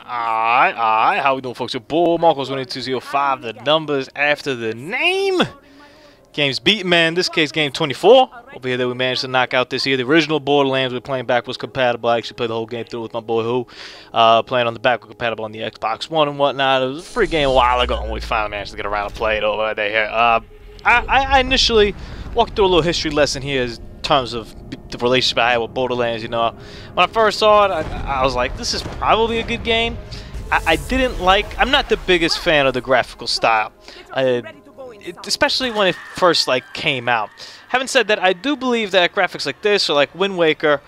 Alright, how we doing, folks? Your boy, Marcos18205, the numbers after the name. Game's beaten, man. In this case, game 24. Over here that we managed to knock out this year. The original Borderlands we're playing back was compatible. I actually played the whole game through with my boy Who. Playing on the back was compatible on the Xbox One and whatnot. It was a free game a while ago, and we finally managed to get around to play it over there here. I initially walked through a little history lesson here in terms of the relationship I had with Borderlands. You know, when I first saw it, I was like, this is probably a good game. I'm not the biggest fan of the graphical style. Especially when it first came out. Having said that, I do believe that graphics like this or like Wind Waker,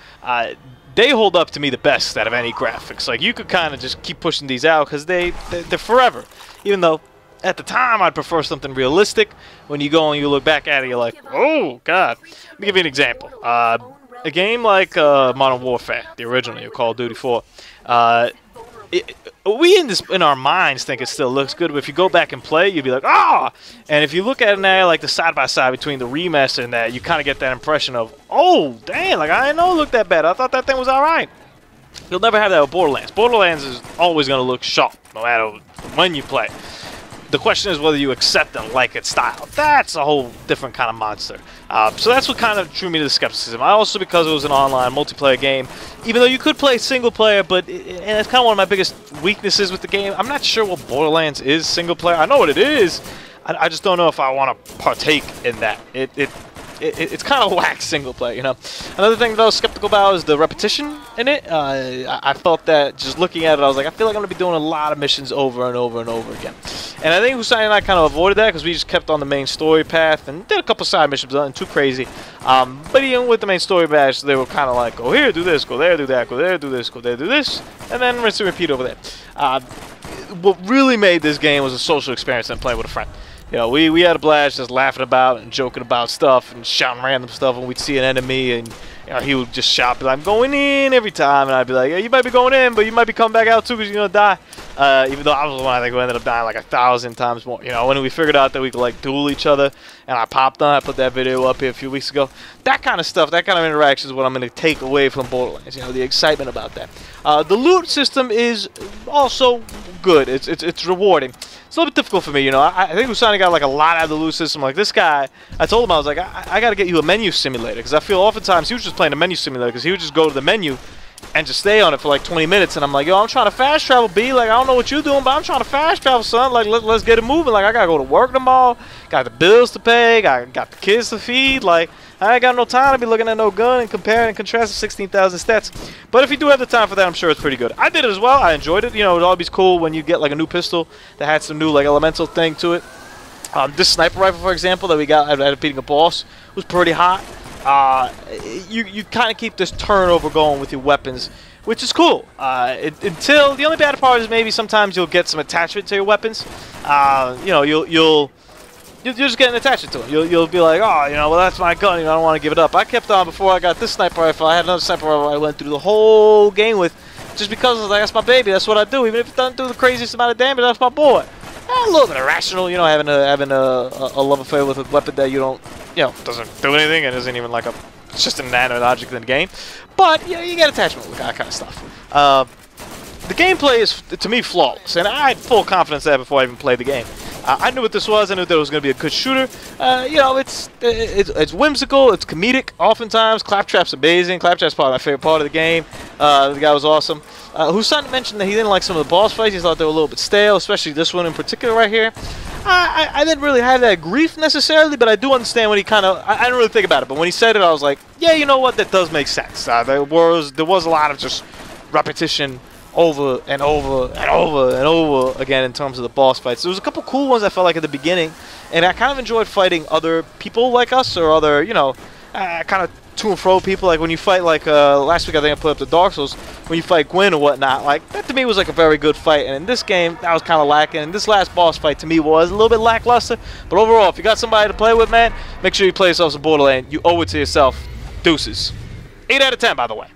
they hold up to me the best out of any graphics. Like, you could kind of just keep pushing these out because they're forever. Even though at the time I'd prefer something realistic. When you go and you look back at it, you're like, oh god. Let me give you an example. A game like Modern Warfare, the original, Call of Duty 4. We in our minds think it still looks good, but if you go back and play, you'd be like, ah! And if you look at it now, like the side-by-side between the remaster and that, you kind of get that impression of, oh, damn, like, I didn't know it looked that bad. I thought that thing was alright. You'll never have that with Borderlands. Borderlands is always going to look sharp, no matter when you play. The question is whether you accept and like its style. That's a whole different kind of monster. So that's what kind of drew me to the skepticism. I also, because it was an online multiplayer game, even though you could play single player, and it's kind of one of my biggest weaknesses with the game. I'm not sure what Borderlands is single player. I know what it is. I just don't know if I want to partake in that. It's kind of whack single player, you know. Another thing that I was skeptical about is the repetition in it. I felt that just looking at it, I was like, I feel like I'm going to be doing a lot of missions over and over and over again. And I think Hussein and I kind of avoided that because we just kept on the main story path and did a couple side missions, nothing too crazy. But even with the main story path, they were kind of like, go here, do this, go there, do that, go there, do this, go there, do this, and then rinse and repeat over there. What really made this game was a social experience and playing with a friend. You know, we had a blast just laughing about and joking about stuff and shouting random stuff when we'd see an enemy, and you know, he would just shout, be like, I'm going in every time, and I'd be like, yeah, you might be going in, but you might be coming back out too because you're gonna die. Even though I was the one I think who ended up dying like 1,000 times more. You know, when we figured out that we could like duel each other, and I popped on, I put that video up here a few weeks ago. That kind of stuff, that kind of interaction is what I'm gonna take away from Borderlands. You know, the excitement about that. The loot system is also good. It's rewarding. It's a little bit difficult for me, you know. I think Usani got like a lot out of the loot system. Like this guy, I told him, I was like, I got to get you a menu simulator, because I feel oftentimes he was just playing a menu simulator because he would just go to the menu and just stay on it for like 20 minutes. And I'm like, yo, I'm trying to fast travel, B. Like, I don't know what you're doing, but I'm trying to fast travel, son. Like, let's get it moving. Like, I got to go to work tomorrow. Got the bills to pay. Got the kids to feed. Like, I ain't got no time to be looking at no gun and comparing and contrasting 16,000 stats. But if you do have the time for that, I'm sure it's pretty good. I did it as well. I enjoyed it. You know, it would always be cool when you get like a new pistol that had some new like elemental thing to it. This sniper rifle, for example, that we got after beating a boss was pretty hot. You kind of keep this turnover going with your weapons, which is cool. Until the only bad part is maybe sometimes you'll get some attachment to your weapons. You know, you're just getting attached to it. You'll be like, oh, you know, well, that's my gun. You know, I don't want to give it up. I kept on before I got this sniper rifle. I had another sniper rifle I went through the whole game with, just because I was like, that's my baby. That's what I do. Even if it doesn't do the craziest amount of damage, that's my boy. A little bit irrational, you know, having a love affair with a weapon that you don't, you know, doesn't do anything and isn't even like it's just an inanimate object in the game. But you know, you get attachment with that kind of stuff. The gameplay is, to me, flawless, and I had full confidence there before I even played the game. I knew what this was. I knew that it was going to be a good shooter. You know, it's whimsical. It's comedic. Oftentimes, Claptrap's amazing. Claptrap's probably my favorite part of the game. The guy was awesome. Husan mentioned that he didn't like some of the boss fights. He thought they were a little bit stale, especially this one in particular right here. I didn't really have that grief necessarily, but I do understand when he kind of... I didn't really think about it, but when he said it, I was like, yeah, you know what? That does make sense. There was a lot of just repetition over and over and over and over again in terms of the boss fights. There was a couple cool ones I felt like at the beginning, and I kind of enjoyed fighting other people like us, or other, you know, kind of to and fro people. Like when you fight, like last week I think I put up the Dark Souls, when you fight Gwen or whatnot, like that to me was like a very good fight, and in this game that was kind of lacking, and this last boss fight to me was a little bit lackluster. But overall, if you got somebody to play with, man, make sure you play yourself some Borderlands. You owe it to yourself. Deuces. 8 out of 10, by the way.